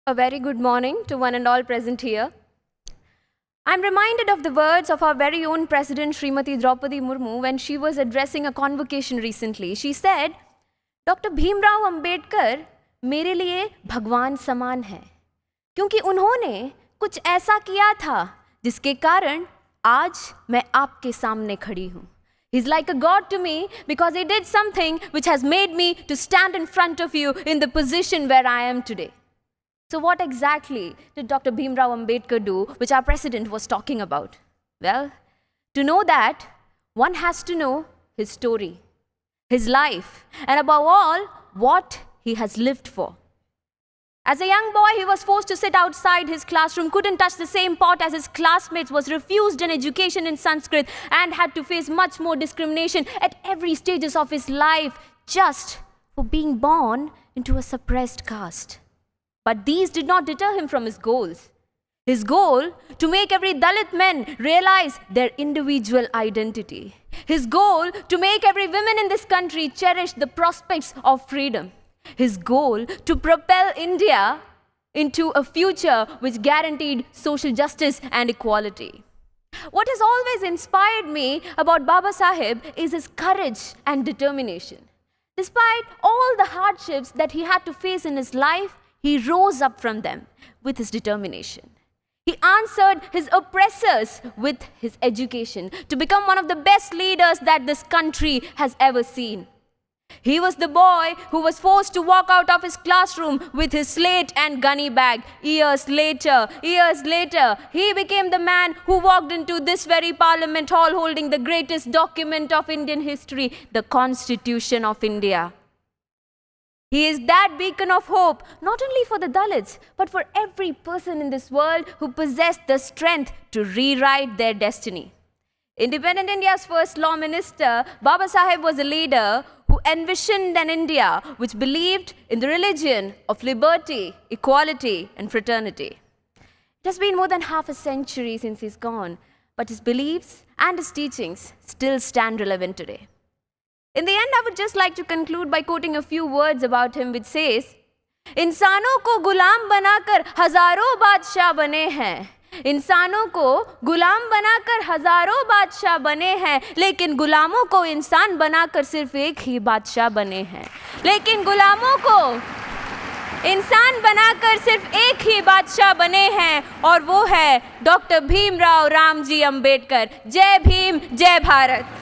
A very good morning to one and all present here. I'm reminded of the words of our very own President Srimati Draupadi Murmu when she was addressing a convocation recently. She said, Dr. Bhimrao Ambedkar मेरे लिए भगवान समान है क्योंकि उन्होंने कुछ ऐसा किया था जिसके कारण आज मैं आपके सामने खड़ी हूँ. He's like a god to me because he did something which has made me to stand in front of you in the position where I am today. So what exactly did Dr. Bhimrao Ambedkar do, which our president was talking about? Well, to know that, one has to know his story, his life, and above all, what he has lived for. As a young boy, he was forced to sit outside his classroom, couldn't touch the same pot as his classmates, was refused an education in Sanskrit, and had to face much more discrimination at every stages of his life just for being born into a suppressed caste. But these did not deter him from his goals. His goal to make every Dalit man realize their individual identity. His goal to make every woman in this country cherish the prospects of freedom. His goal to propel India into a future which guaranteed social justice and equality. What has always inspired me about Baba Saheb is his courage and determination. Despite all the hardships that he had to face in his life, he rose up from them with his determination. He answered his oppressors with his education to become one of the best leaders that this country has ever seen. He was the boy who was forced to walk out of his classroom with his slate and gunny bag. Years later, he became the man who walked into this very parliament hall holding the greatest document of Indian history, the Constitution of India. He is that beacon of hope, not only for the Dalits, but for every person in this world who possessed the strength to rewrite their destiny. Independent India's first law minister, Baba Saheb was a leader who envisioned an India which believed in the religion of liberty, equality, and fraternity. It has been more than half a century since he's gone, but his beliefs and his teachings still stand relevant today. In the end, I would just like to conclude by quoting a few words about him which says, इंसानों को गुलाम बनाकर हजारों बादशाह बने हैं. इंसानों को गुलाम बनाकर हजारों बादशाह बने हैं, लेकिन गुलामों को इंसान बनाकर सिर्फ एक ही बादशाह बने हैं. लेकिन गुलामों को इंसान बनाकर सिर्फ एक ही बादशाह बने हैं, और वो है डॉक्टर भीमराव रामजी अंबेडकर. जय भीम, जय भारत.